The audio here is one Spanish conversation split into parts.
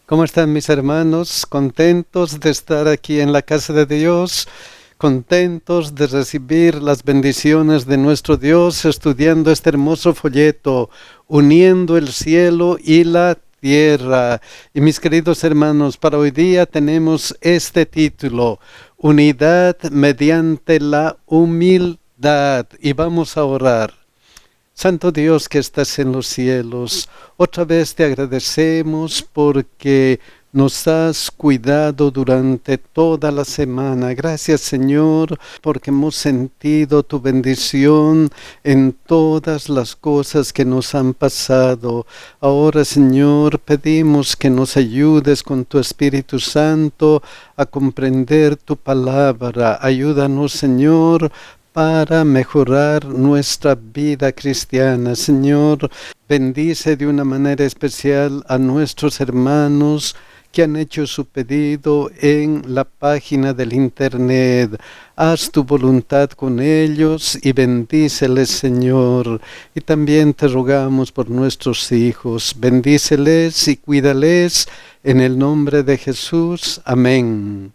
¿Cómo están mis hermanos? Contentos de estar aquí en la casa de Dios, contentos de recibir las bendiciones de nuestro Dios, estudiando este hermoso folleto, uniendo el cielo y la tierra. Y mis queridos hermanos, para hoy día tenemos este título, Unidad mediante la humildad. Y vamos a orar. Santo Dios que estás en los cielos, otra vez te agradecemos porque nos has cuidado durante toda la semana. Gracias, Señor, porque hemos sentido tu bendición en todas las cosas que nos han pasado. Ahora, Señor, pedimos que nos ayudes con tu Espíritu Santo a comprender tu palabra. Ayúdanos, Señor, para mejorar nuestra vida cristiana. Señor, bendice de una manera especial a nuestros hermanos que han hecho su pedido en la página del internet. Haz tu voluntad con ellos y bendíceles, Señor. Y también te rogamos por nuestros hijos. Bendíceles y cuídales en el nombre de Jesús. Amén.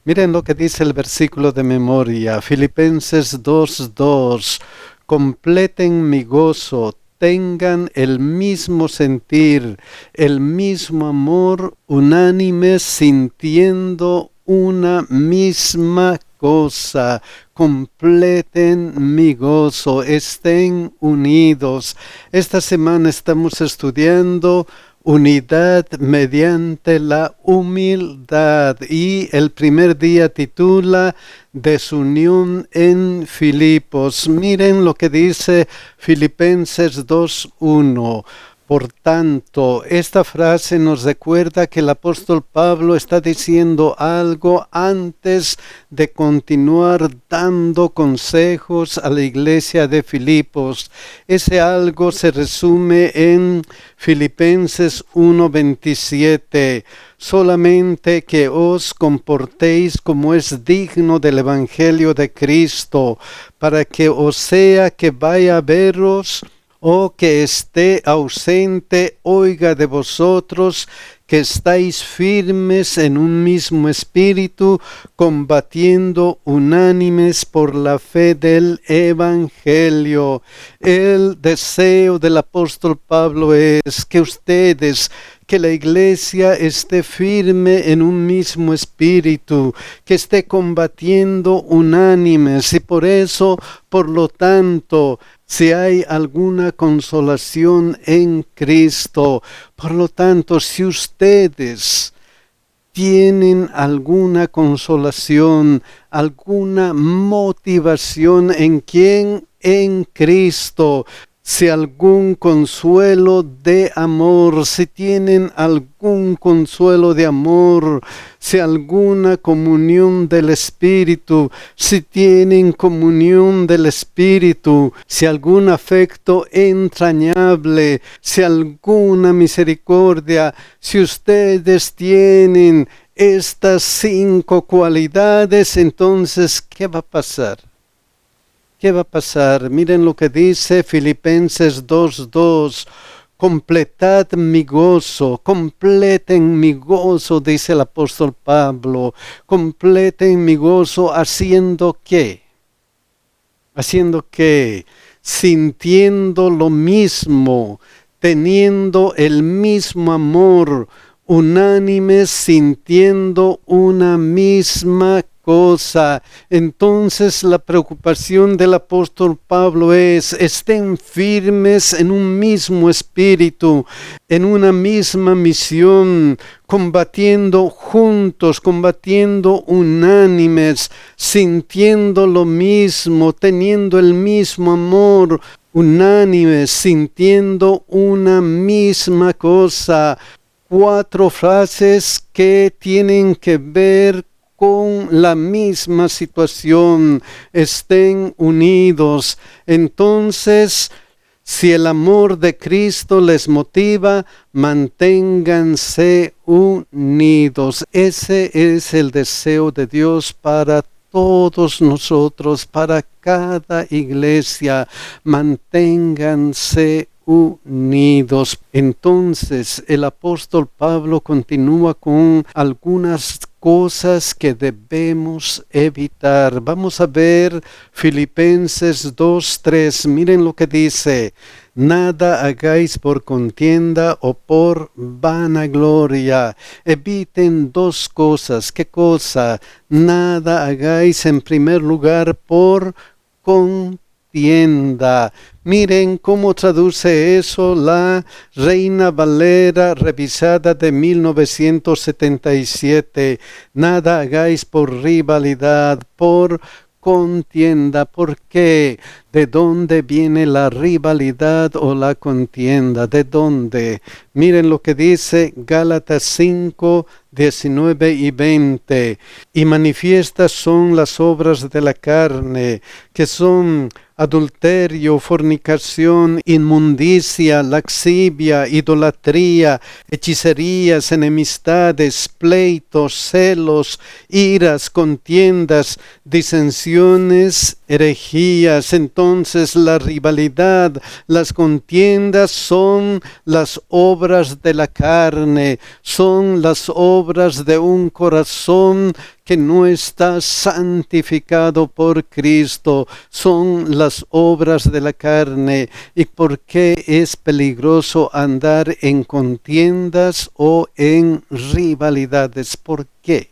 Miren lo que dice el versículo de memoria, Filipenses 2:2. Completen mi gozo, tengan el mismo sentir, el mismo amor, unánimes, sintiendo una misma cosa. Completen mi gozo, estén unidos. Esta semana estamos estudiando unidad mediante la humildad y el primer día titula Desunión en Filipos. Miren lo que dice Filipenses 2:1. Por tanto, esta frase nos recuerda que el apóstol Pablo está diciendo algo antes de continuar dando consejos a la iglesia de Filipos. Ese algo se resume en Filipenses 1:27. Solamente que os comportéis como es digno del evangelio de Cristo, para que os sea que vaya a veros o que esté ausente, oiga de vosotros que estáis firmes en un mismo espíritu, combatiendo unánimes por la fe del evangelio. El deseo del apóstol Pablo es que la iglesia esté firme en un mismo espíritu, que esté combatiendo unánimes, y por eso, por lo tanto, si hay alguna consolación en Cristo, por lo tanto, si ustedes tienen alguna consolación, alguna motivación, ¿en quién? En Cristo. Si algún consuelo de amor, si tienen algún consuelo de amor, si alguna comunión del Espíritu, si tienen comunión del Espíritu, si algún afecto entrañable, si alguna misericordia, si ustedes tienen estas 5 cualidades, entonces, ¿qué va a pasar? ¿Qué va a pasar? Miren lo que dice Filipenses 2:2. Completad mi gozo, completen mi gozo, dice el apóstol Pablo. Completen mi gozo haciendo ¿qué? ¿Haciendo qué? Sintiendo lo mismo, teniendo el mismo amor, unánimes, sintiendo una misma cosa. Entonces la preocupación del apóstol Pablo es: estén firmes en un mismo espíritu, en una misma misión, combatiendo juntos, combatiendo unánimes, sintiendo lo mismo, teniendo el mismo amor, unánimes, sintiendo una misma cosa. 4 frases que tienen que ver con la misma situación. Estén unidos. Entonces, si el amor de Cristo les motiva, manténganse unidos. Ese es el deseo de Dios para todos nosotros, para cada iglesia. Manténganse unidos. Entonces el apóstol Pablo continúa con algunas cosas que debemos evitar. Vamos a ver Filipenses 2:3. Miren lo que dice: nada hagáis por contienda o por vanagloria. Eviten dos cosas. ¿Qué cosa? Nada hagáis en primer lugar por contienda. Miren cómo traduce eso la Reina Valera revisada de 1977. Nada hagáis por rivalidad, por contienda. ¿Por qué? ¿De dónde viene la rivalidad o la contienda? ¿De dónde? Miren lo que dice Gálatas 5, 19 y 20. Y manifiestas son las obras de la carne, que son adulterio, fornicación, inmundicia, laxivia, idolatría, hechicerías, enemistades, pleitos, celos, iras, contiendas, disensiones, herejías. Entonces la rivalidad, las contiendas son las obras de la carne, son las obras de un corazón que no está santificado por Cristo, son las obras de la carne. ¿Y por qué es peligroso andar en contiendas o en rivalidades? ¿Por qué?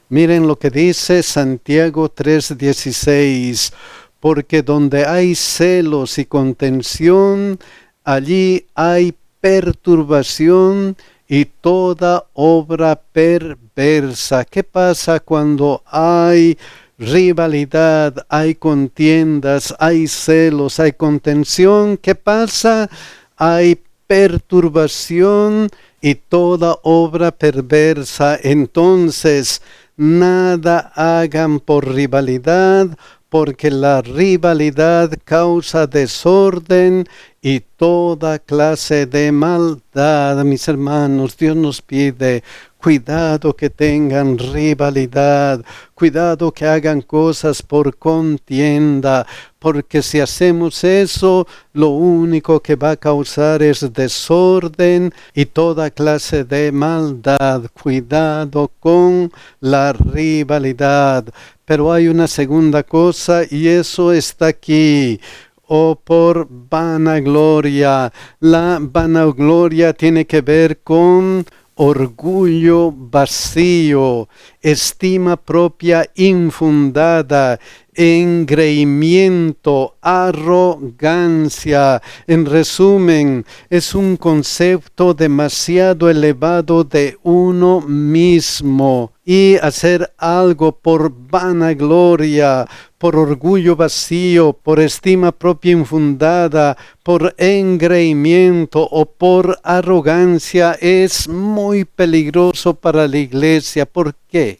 Miren lo que dice Santiago 3:16, porque donde hay celos y contención, allí hay perturbación y toda obra perversa. ¿Qué pasa cuando hay rivalidad, hay contiendas, hay celos, hay contención? ¿Qué pasa? Hay perturbación y toda obra perversa. Entonces, nada hagan por rivalidad, porque la rivalidad causa desorden y toda clase de maldad. Mis hermanos, Dios nos pide cuidado que tengan rivalidad, cuidado que hagan cosas por contienda, porque si hacemos eso, lo único que va a causar es desorden y toda clase de maldad. Cuidado con la rivalidad. Pero hay una segunda cosa y eso está aquí. O por vanagloria. La vanagloria tiene que ver con orgullo vacío, estima propia infundada, engreimiento, arrogancia. En resumen, es un concepto demasiado elevado de uno mismo. Y hacer algo por vanagloria, por orgullo vacío, por estima propia infundada, por engreimiento o por arrogancia es muy peligroso para la iglesia. ¿Por qué?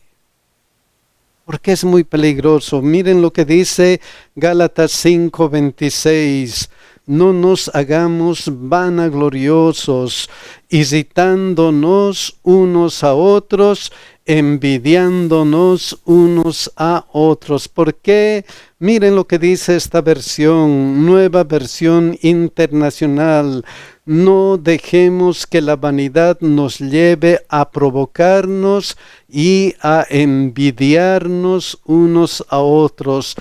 Porque es muy peligroso. Miren lo que dice Gálatas 5:26. No nos hagamos vanagloriosos, irritándonos unos a otros, envidiándonos unos a otros. ¿Por qué? Miren lo que dice esta versión, Nueva Versión Internacional. No dejemos que la vanidad nos lleve a provocarnos y a envidiarnos unos a otros.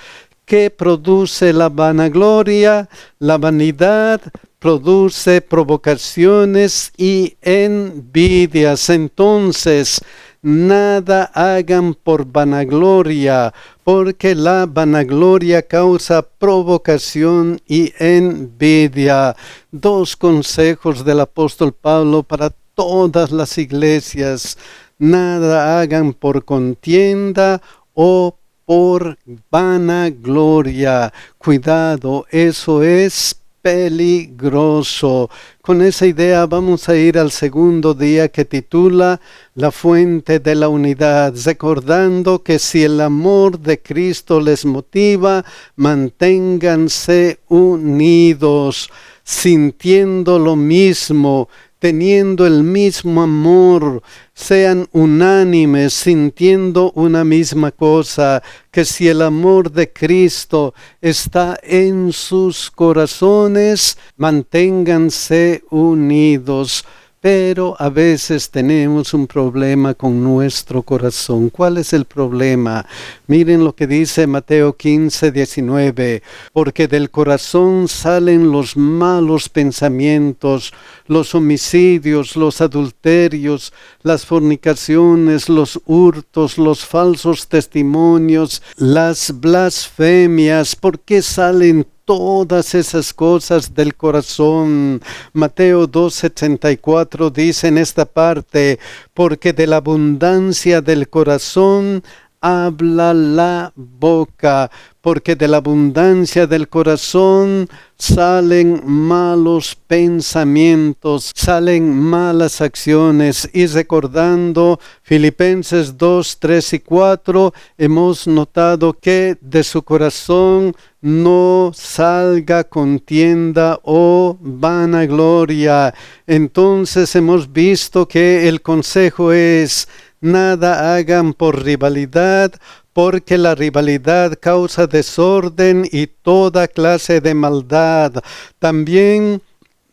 ¿Qué produce la vanagloria? La vanidad produce provocaciones y envidias. Entonces, nada hagan por vanagloria, porque la vanagloria causa provocación y envidia. Dos consejos del apóstol Pablo para todas las iglesias. Nada hagan por contienda o por vanagloria. Cuidado, eso es peligroso. Con esa idea vamos a ir al segundo día que titula La fuente de la unidad, recordando que si el amor de Cristo les motiva, manténganse unidos, sintiendo lo mismo, teniendo el mismo amor, sean unánimes, sintiendo una misma cosa, que si el amor de Cristo está en sus corazones, manténganse unidos. Pero a veces tenemos un problema con nuestro corazón. ¿Cuál es el problema? Miren lo que dice Mateo 15:19. Porque del corazón salen los malos pensamientos, los homicidios, los adulterios, las fornicaciones, los hurtos, los falsos testimonios, las blasfemias. ¿Por qué salen todas esas cosas del corazón? Mateo 2:74 dice en esta parte, porque de la abundancia del corazón habla la boca, porque de la abundancia del corazón salen malos pensamientos, salen malas acciones. Y recordando Filipenses 2, 3 y 4, hemos notado que de su corazón no salga contienda o vanagloria. Entonces hemos visto que el consejo es: nada hagan por rivalidad, porque la rivalidad causa desorden y toda clase de maldad. También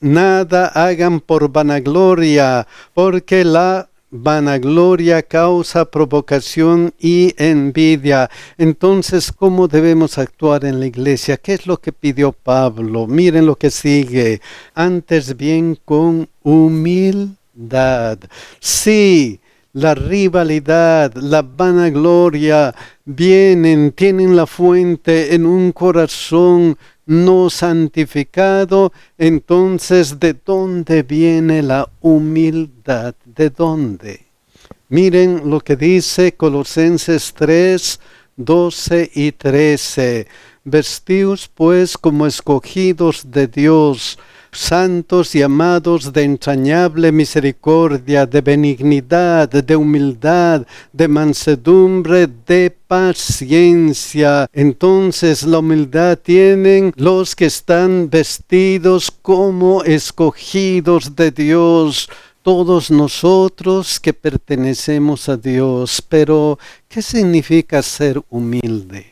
nada hagan por vanagloria, porque la vanagloria causa provocación y envidia. Entonces, ¿cómo debemos actuar en la iglesia? ¿Qué es lo que pidió Pablo? Miren lo que sigue. Antes bien con humildad. Sí, la rivalidad, la vanagloria tienen la fuente en un corazón no santificado. Entonces, ¿de dónde viene la humildad? ¿De dónde? Miren lo que dice Colosenses 3, 12 y 13. Vestíos pues como escogidos de Dios, santos y amados, de entrañable misericordia, de benignidad, de humildad, de mansedumbre, de paciencia. Entonces la humildad tienen los que están vestidos como escogidos de Dios. Todos nosotros que pertenecemos a Dios. Pero, ¿qué significa ser humilde?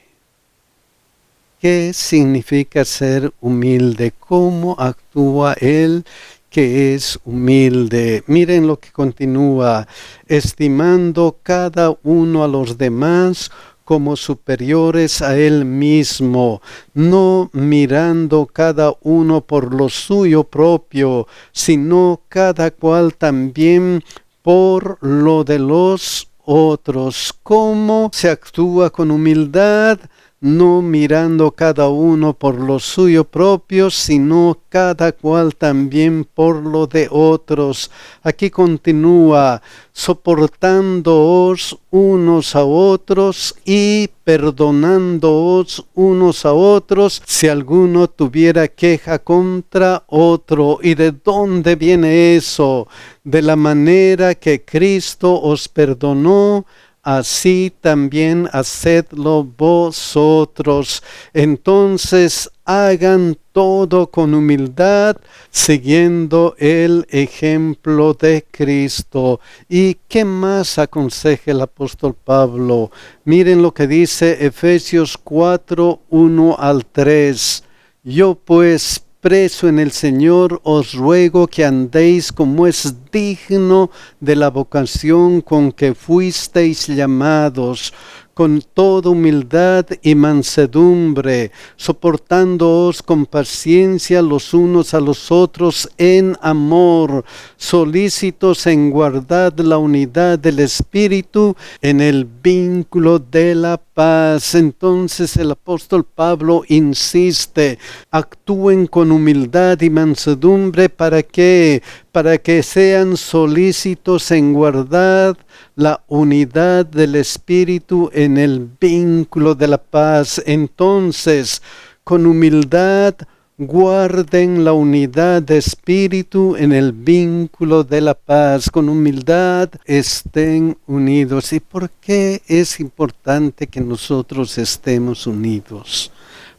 ¿Qué significa ser humilde? ¿Cómo actúa él que es humilde? Miren lo que continúa: estimando cada uno a los demás como superiores a él mismo, no mirando cada uno por lo suyo propio, sino cada cual también por lo de los otros. ¿Cómo se actúa con humildad? No mirando cada uno por lo suyo propio, sino cada cual también por lo de otros. Aquí continúa: soportándoos unos a otros y perdonándoos unos a otros, si alguno tuviera queja contra otro. ¿Y de dónde viene eso? De la manera que Cristo os perdonó, así también hacedlo vosotros. Entonces hagan todo con humildad, siguiendo el ejemplo de Cristo. ¿Y qué más aconseja el apóstol Pablo? Miren lo que dice Efesios 4, 1 al 3. Yo pues, preso en el Señor, os ruego que andéis como es digno de la vocación con que fuisteis llamados, con toda humildad y mansedumbre, soportándoos con paciencia los unos a los otros en amor, solícitos en guardar la unidad del Espíritu en el vínculo de la paz. Entonces el apóstol Pablo insiste: actúen con humildad y mansedumbre. ¿Para qué? Para que sean solícitos en guardar la unidad del Espíritu en el vínculo de la paz. Entonces, con humildad, guarden la unidad de espíritu en el vínculo de la paz. Con humildad estén unidos. ¿Y por qué es importante que nosotros estemos unidos?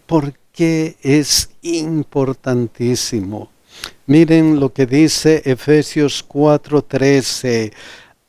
¿Por qué es importantísimo? Miren lo que dice Efesios 4:13,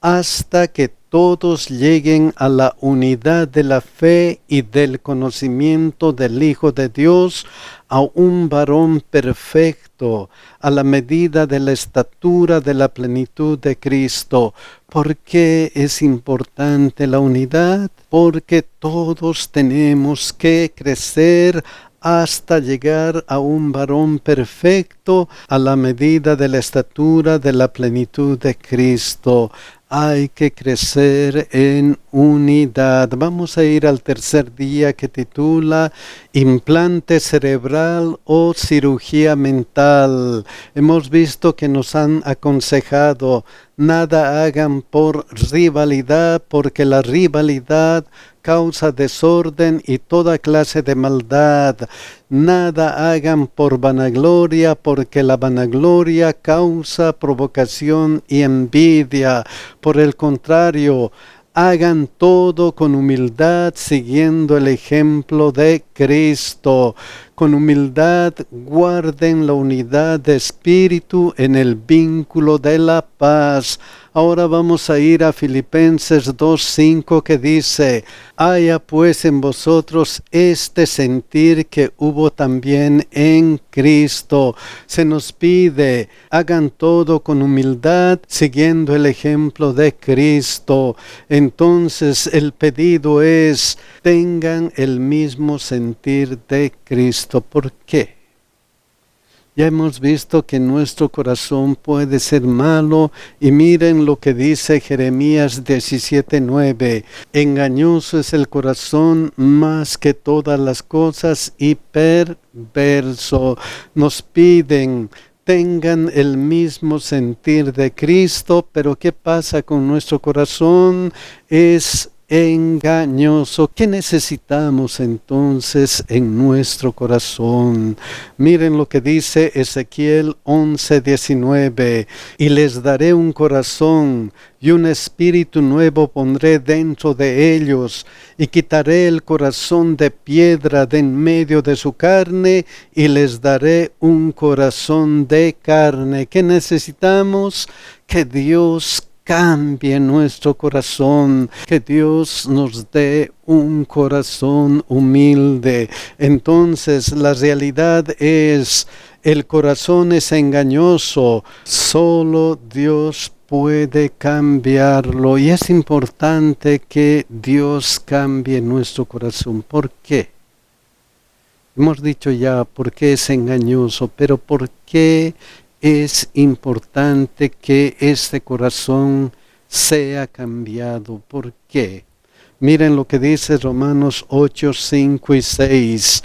hasta que todos lleguen a la unidad de la fe y del conocimiento del Hijo de Dios, a un varón perfecto, a la medida de la estatura de la plenitud de Cristo. ¿Por qué es importante la unidad? Porque todos tenemos que crecer hasta llegar a un varón perfecto, a la medida de la estatura de la plenitud de Cristo. Hay que crecer en unidad. Vamos a ir al tercer día, que titula Implante cerebral o cirugía mental. Hemos visto que nos han aconsejado: nada hagan por rivalidad, porque la rivalidad causa desorden y toda clase de maldad. Nada hagan por vanagloria, porque la vanagloria causa provocación y envidia. Por el contrario, hagan todo con humildad, siguiendo el ejemplo de Cristo. Con humildad guarden la unidad de espíritu en el vínculo de la paz. Ahora vamos a ir a Filipenses 2:5, que dice: haya pues en vosotros este sentir que hubo también en Cristo. Se nos pide: hagan todo con humildad, siguiendo el ejemplo de Cristo. Entonces el pedido es: tengan el mismo sentir de Cristo. ¿Por qué? Ya hemos visto que nuestro corazón puede ser malo, y miren lo que dice Jeremías 17:9. Engañoso es el corazón más que todas las cosas y perverso. Nos piden: tengan el mismo sentir de Cristo, pero ¿qué pasa con nuestro corazón? Es engañoso. ¿Qué necesitamos entonces en nuestro corazón? Miren lo que dice Ezequiel 11:19. Y les daré un corazón, y un espíritu nuevo pondré dentro de ellos, y quitaré el corazón de piedra de en medio de su carne, y les daré un corazón de carne. ¿Qué necesitamos? Que Dios cambie nuestro corazón, que Dios nos dé un corazón humilde. Entonces la realidad es: el corazón es engañoso, solo Dios puede cambiarlo, y es importante que Dios cambie nuestro corazón. ¿Por qué? Hemos dicho ya por qué es engañoso, pero ¿por qué es importante que este corazón sea cambiado? ¿Por qué? Miren lo que dice Romanos 8:5 y 6.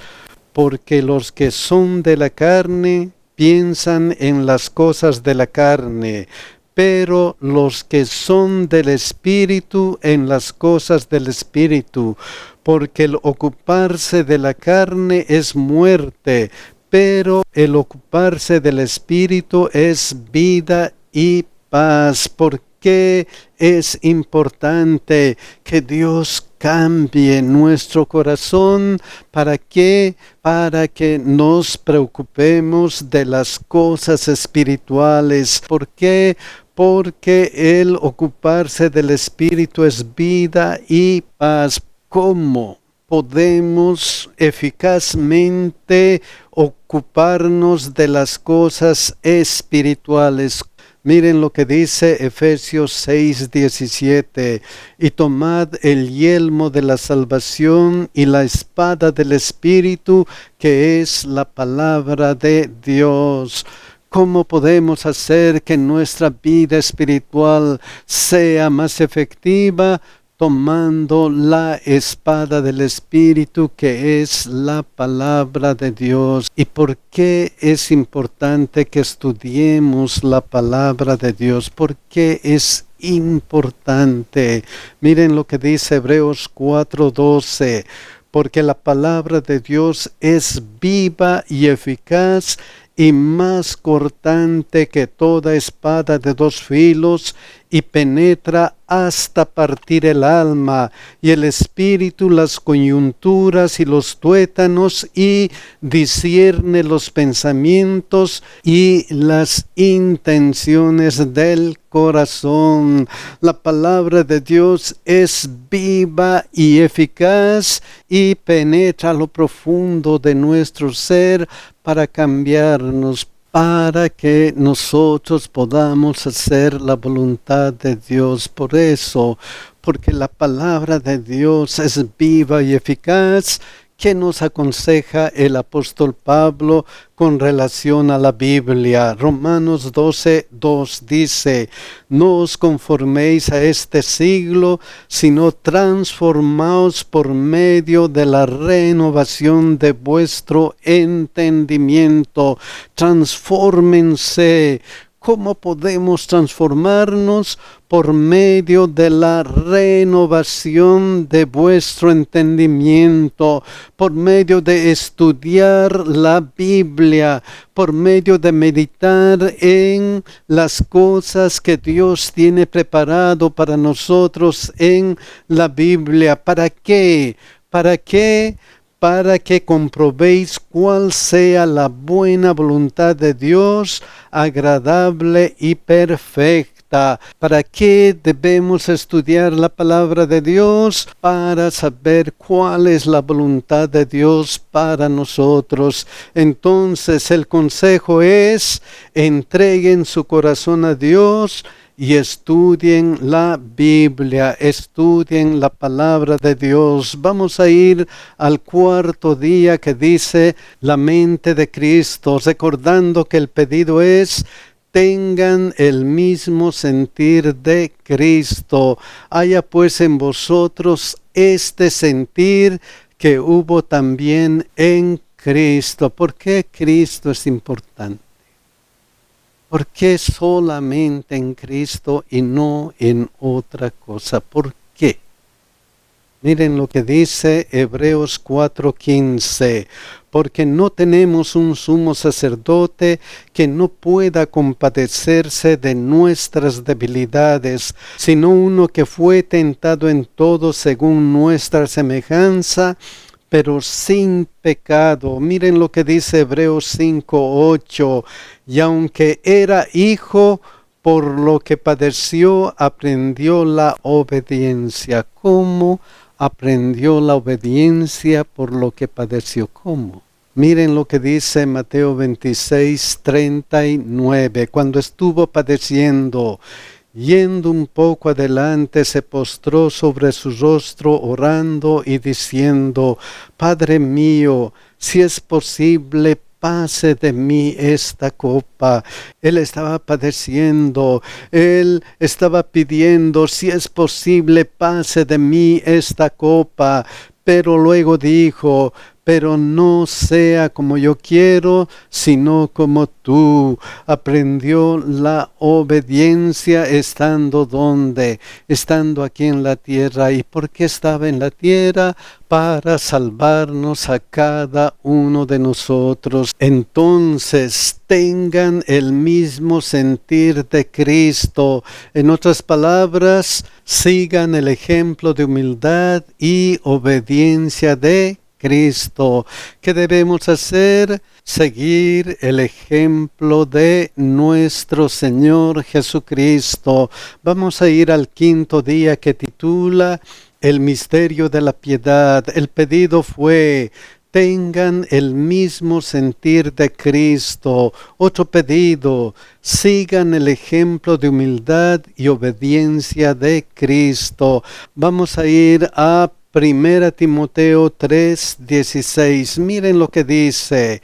Porque los que son de la carne piensan en las cosas de la carne, pero los que son del Espíritu en las cosas del Espíritu. Porque el ocuparse de la carne es muerte, pero el ocuparse del Espíritu es vida y paz. ¿Por qué es importante que Dios cambie nuestro corazón? ¿Para qué? Para que nos preocupemos de las cosas espirituales. ¿Por qué? Porque el ocuparse del Espíritu es vida y paz. ¿Cómo podemos eficazmente ocuparnos de las cosas espirituales? Miren lo que dice Efesios 6:17. Y tomad el yelmo de la salvación y la espada del Espíritu, que es la palabra de Dios. ¿Cómo podemos hacer que nuestra vida espiritual sea más efectiva? Tomando la espada del Espíritu, que es la palabra de Dios. ¿Y por qué es importante que estudiemos la palabra de Dios? ¿Por qué es importante? Miren lo que dice Hebreos 4:12. Porque la palabra de Dios es viva y eficaz, y más cortante que toda espada de dos filos, y penetra hasta partir el alma y el espíritu, las coyunturas y los tuétanos, y discierne los pensamientos y las intenciones del corazón. La palabra de Dios es viva y eficaz y penetra a lo profundo de nuestro ser para cambiarnos, para que nosotros podamos hacer la voluntad de Dios. Por eso, porque la palabra de Dios es viva y eficaz, ¿qué nos aconseja el apóstol Pablo con relación a la Biblia? Romanos 12:2 dice: no os conforméis a este siglo, sino transformaos por medio de la renovación de vuestro entendimiento. Transfórmense. ¿Cómo podemos transformarnos? Por medio de la renovación de vuestro entendimiento, por medio de estudiar la Biblia, por medio de meditar en las cosas que Dios tiene preparado para nosotros en la Biblia. ¿Para qué? ¿Para qué? Para que comprobéis cuál sea la buena voluntad de Dios, agradable y perfecta. ¿Para qué debemos estudiar la palabra de Dios? Para saber cuál es la voluntad de Dios para nosotros. Entonces el consejo es: entreguen su corazón a Dios y estudien la Biblia, estudien la palabra de Dios. Vamos a ir al cuarto día, que dice la mente de Cristo, recordando que el pedido es: tengan el mismo sentir de Cristo. Haya pues en vosotros este sentir que hubo también en Cristo. ¿Por qué Cristo es importante? ¿Por qué solamente en Cristo y no en otra cosa? ¿Por qué? Miren lo que dice Hebreos 4:15. Porque no tenemos un sumo sacerdote que no pueda compadecerse de nuestras debilidades, sino uno que fue tentado en todo según nuestra semejanza, pero sin pecado. Miren lo que dice Hebreos 5:8. Y aunque era hijo, por lo que padeció, aprendió la obediencia. ¿Cómo aprendió la obediencia? Por lo que padeció. ¿Cómo? Miren lo que dice Mateo 26:39. Cuando estuvo padeciendo, yendo un poco adelante, se postró sobre su rostro orando y diciendo: Padre mío, si es posible, pase de mí esta copa. Él estaba padeciendo, él estaba pidiendo: si es posible, pase de mí esta copa. Pero luego dijo: pero no sea como yo quiero, sino como tú. Aprendió la obediencia estando ¿dónde? Estando aquí en la tierra. ¿Y por qué estaba en la tierra? Para salvarnos a cada uno de nosotros. Entonces, tengan el mismo sentir de Cristo. En otras palabras, sigan el ejemplo de humildad y obediencia de Cristo. ¿Qué debemos hacer? Seguir el ejemplo de nuestro Señor Jesucristo. Vamos a ir al quinto día, que titula El misterio de la piedad. El pedido fue: tengan el mismo sentir de Cristo. Otro pedido: sigan el ejemplo de humildad y obediencia de Cristo. Vamos a ir a 1 Timoteo 3:16. Miren lo que dice: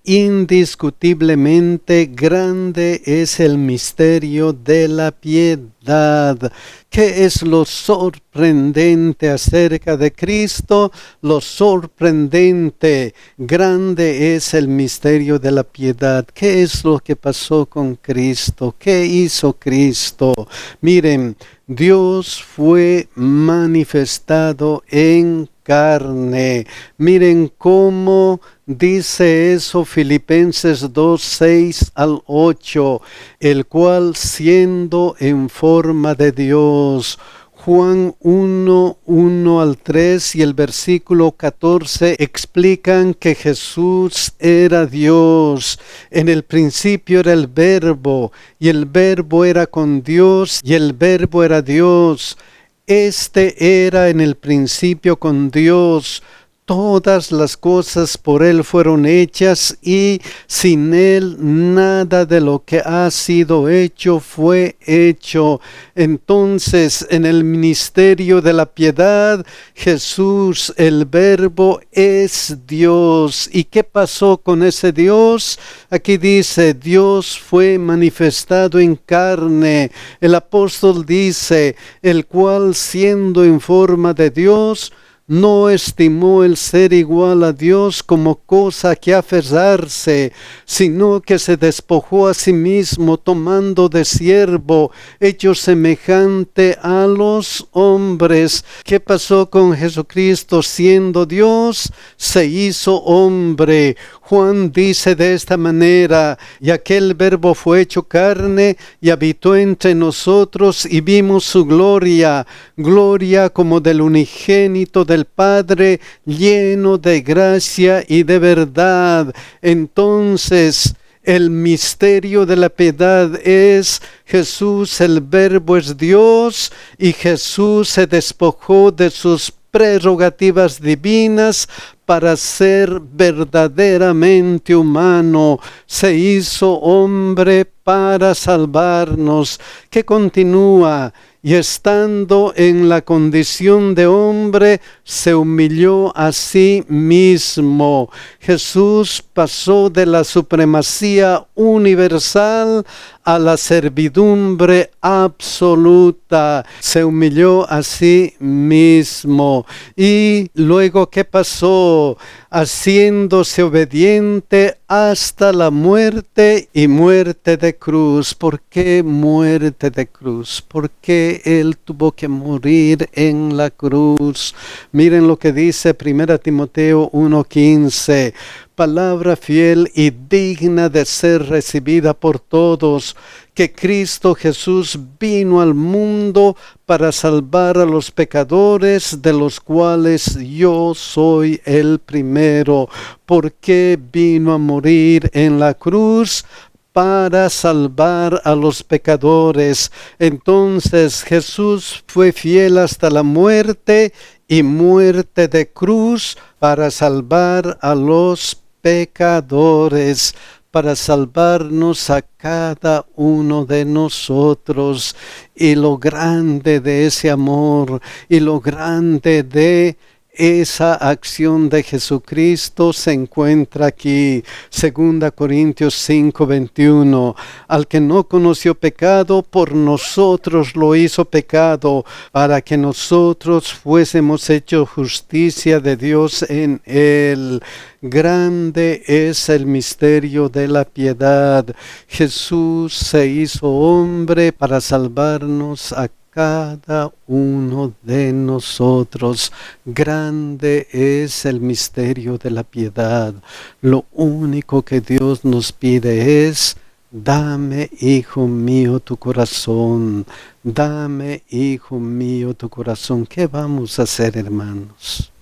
indiscutiblemente grande es el misterio de la piedad. ¿Qué es lo sorprendente acerca de Cristo? Lo sorprendente, grande es el misterio de la piedad. ¿Qué es lo que pasó con Cristo? ¿Qué hizo Cristo? Miren, Dios fue manifestado en carne. Miren cómo Dice eso Filipenses 2, 6 al 8, el cual siendo en forma de Dios. Juan 1, 1 al 3 y el versículo 14 explican que Jesús era Dios. En el principio era el Verbo, y el Verbo era con Dios, y el Verbo era Dios. Este era en el principio con Dios. Todas las cosas por Él fueron hechas y sin Él nada de lo que ha sido hecho fue hecho. Entonces, en el ministerio de la piedad, Jesús, el Verbo, es Dios. ¿Y qué pasó con ese Dios? Aquí dice, Dios fue manifestado en carne. El apóstol dice, el cual siendo en forma de Dios, no estimó el ser igual a Dios como cosa que aferrarse, sino que se despojó a sí mismo, tomando de siervo, hecho semejante a los hombres. ¿Qué pasó con Jesucristo? Siendo Dios, se hizo hombre. Juan dice de esta manera, y aquel Verbo fue hecho carne y habitó entre nosotros y vimos su gloria, gloria como del unigénito del Padre, lleno de gracia y de verdad. Entonces, el misterio de la piedad es Jesús, el Verbo es Dios, y Jesús se despojó de sus prerrogativas divinas para ser verdaderamente humano. Se hizo hombre para salvarnos. Que continúa, y estando en la condición de hombre, se humilló a sí mismo. Jesús pasó de la supremacía universal a la servidumbre absoluta. Se humilló a sí mismo. Y luego, ¿qué pasó? Haciéndose obediente hasta la muerte y muerte de cruz. ¿Por qué muerte de cruz? ¿Por qué Él tuvo que morir en la cruz? Miren lo que dice 1 Timoteo 1:15. Palabra fiel y digna de ser recibida por todos, que Cristo Jesús vino al mundo para salvar a los pecadores, de los cuales yo soy el primero. ¿Por qué vino a morir en la cruz? Para salvar a los pecadores. Entonces Jesús fue fiel hasta la muerte y muerte de cruz para salvar a los pecadores, para salvarnos a cada uno de nosotros. Y lo grande de ese amor y lo grande de esa acción de Jesucristo se encuentra aquí, 2 Corintios 5:21. Al que no conoció pecado, por nosotros lo hizo pecado, para que nosotros fuésemos hechos justicia de Dios en él. Grande es el misterio de la piedad. Jesús se hizo hombre para salvarnos a cada uno de nosotros. Grande es el misterio de la piedad. Lo único que Dios nos pide es: dame, hijo mío, tu corazón. Dame, hijo mío, tu corazón. ¿Qué vamos a hacer, hermanos?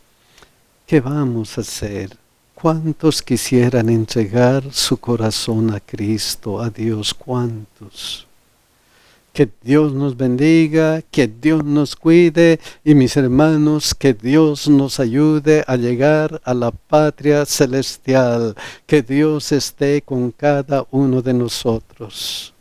¿Qué vamos a hacer? ¿Cuántos quisieran entregar su corazón a Cristo, a Dios? ¿Cuántos? Que Dios nos bendiga, que Dios nos cuide y, mis hermanos, que Dios nos ayude a llegar a la patria celestial. Que Dios esté con cada uno de nosotros.